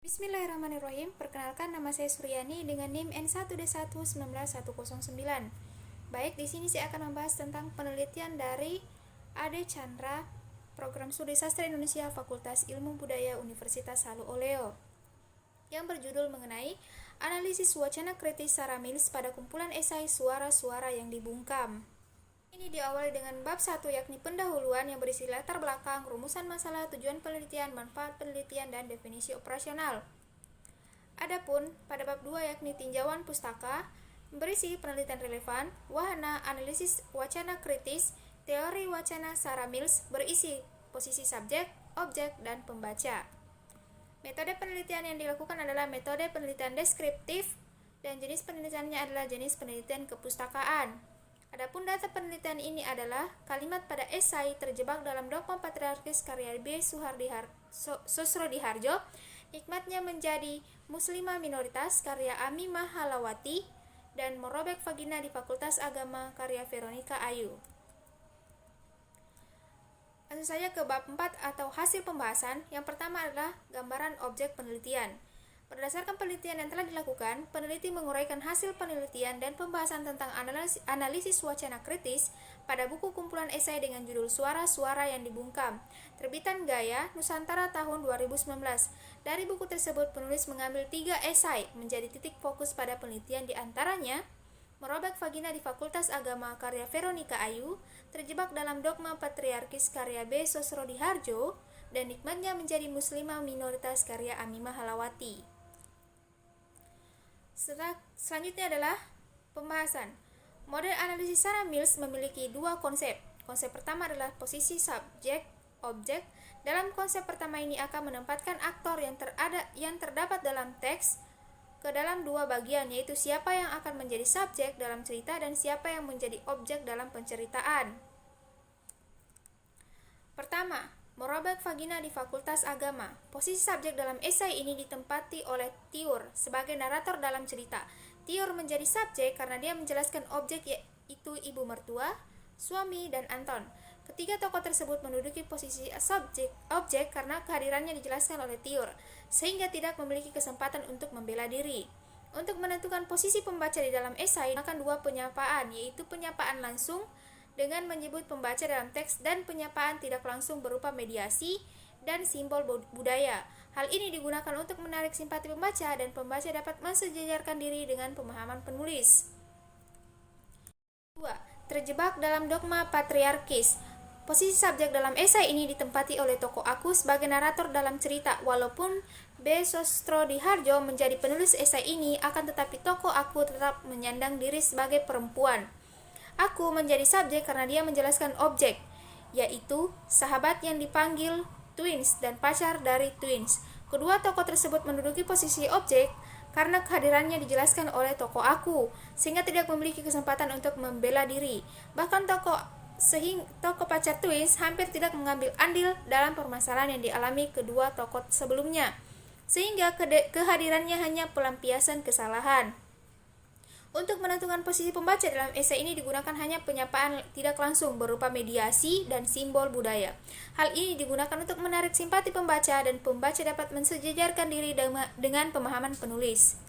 Bismillahirrahmanirrahim. Perkenalkan, nama saya Suryani dengan NIM N1D1191109. Baik, di sini saya akan membahas tentang penelitian dari Ade Chandra, Program Studi Sastra Indonesia Fakultas Ilmu Budaya Universitas Halu Oleo, yang berjudul mengenai analisis wacana kritis Sarah Mills pada kumpulan esai suara-suara yang dibungkam. Ini diawali dengan bab 1, yakni pendahuluan yang berisi latar belakang, rumusan masalah, tujuan penelitian, manfaat penelitian, dan definisi operasional. Adapun pada bab 2, yakni tinjauan pustaka, berisi penelitian relevan, wahana, analisis wacana kritis, teori wacana Sarah Mills, berisi posisi subjek, objek, dan pembaca. Metode penelitian yang dilakukan adalah metode penelitian deskriptif, dan jenis penelitiannya adalah jenis penelitian kepustakaan. Adapun data penelitian ini adalah kalimat pada esai terjebak dalam dogma patriarkis karya B. Sosrodiharjo, nikmatnya menjadi muslimah minoritas karya Amimah Halawati, dan merobek vagina di Fakultas Agama karya Veronica Ayu. Langsung saja ke bab 4 atau hasil pembahasan. Yang pertama adalah gambaran objek penelitian. Berdasarkan penelitian yang telah dilakukan, peneliti menguraikan hasil penelitian dan pembahasan tentang analisis wacana kritis pada buku kumpulan esai dengan judul Suara-Suara yang Dibungkam, terbitan Gaya, Nusantara tahun 2019. Dari buku tersebut, penulis mengambil 3 esai menjadi titik fokus pada penelitian, di antaranya Merobek Vagina di Fakultas Agama karya Veronica Ayu, Terjebak dalam Dogma Patriarkis karya B. Sosrodiharjo, dan Nikmatnya Menjadi Muslimah Minoritas karya Amimah Halawati. Selanjutnya adalah pembahasan. Model analisis Sarah Mills memiliki 2 konsep. Konsep pertama adalah posisi subjek, objek. Dalam konsep pertama ini akan menempatkan aktor yang terdapat dalam teks ke dalam 2 bagian, yaitu siapa yang akan menjadi subjek dalam cerita dan siapa yang menjadi objek dalam penceritaan. Pertama, Merobek Vagina di Fakultas Agama. Posisi subjek dalam esai ini ditempati oleh Tiur sebagai narator dalam cerita. Tiur menjadi subjek karena dia menjelaskan objek, yaitu ibu mertua, suami, dan Anton. Ketiga tokoh tersebut menduduki posisi objek karena kehadirannya dijelaskan oleh Tiur, sehingga tidak memiliki kesempatan untuk membela diri. Untuk menentukan posisi pembaca di dalam esai, akan 2 penyapaan, yaitu penyapaan langsung dengan menyebut pembaca dalam teks dan penyapaan tidak langsung berupa mediasi dan simbol budaya. Hal ini digunakan untuk menarik simpati pembaca dan pembaca dapat mensejajarkan diri dengan pemahaman penulis. 2. Terjebak dalam dogma patriarkis. Posisi subjek dalam esai ini ditempati oleh tokoh aku sebagai narator dalam cerita. Walaupun B. Sosrodiharjo menjadi penulis esai ini, akan tetapi tokoh aku tetap menyandang diri sebagai perempuan. Aku menjadi subjek karena dia menjelaskan objek, yaitu sahabat yang dipanggil twins dan pacar dari twins. Kedua tokoh tersebut menduduki posisi objek karena kehadirannya dijelaskan oleh tokoh aku, sehingga tidak memiliki kesempatan untuk membela diri. Bahkan tokoh pacar twins hampir tidak mengambil andil dalam permasalahan yang dialami kedua tokoh sebelumnya, sehingga kehadirannya hanya pelampiasan kesalahan. Untuk menentukan posisi pembaca dalam esai ini digunakan hanya penyapaan tidak langsung berupa mediasi dan simbol budaya. Hal ini digunakan untuk menarik simpati pembaca dan pembaca dapat mensejajarkan diri dengan pemahaman penulis.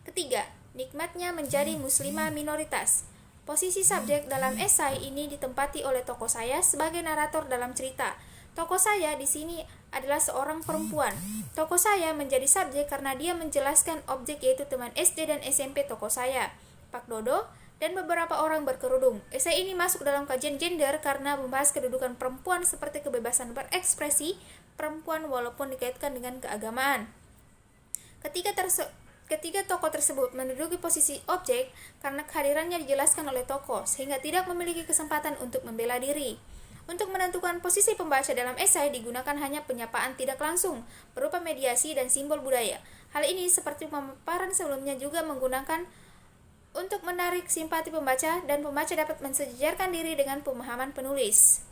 Ketiga, nikmatnya menjadi muslimah minoritas. Posisi subjek dalam esai ini ditempati oleh tokoh saya sebagai narator dalam cerita. Tokoh saya di sini adalah seorang perempuan. Tokoh saya menjadi subjek karena dia menjelaskan objek, yaitu teman SD dan SMP tokoh saya, Pak Dodo, dan beberapa orang berkerudung. Esai ini masuk dalam kajian gender karena membahas kedudukan perempuan seperti kebebasan berekspresi perempuan walaupun dikaitkan dengan keagamaan. Ketiga tokoh tersebut menduduki posisi objek karena kehadirannya dijelaskan oleh tokoh, sehingga tidak memiliki kesempatan untuk membela diri. Untuk menentukan posisi pembaca dalam esai digunakan hanya penyapaan tidak langsung berupa mediasi dan simbol budaya. Hal ini seperti pemaparan sebelumnya juga menggunakan untuk menarik simpati pembaca dan pembaca dapat mensejajarkan diri dengan pemahaman penulis.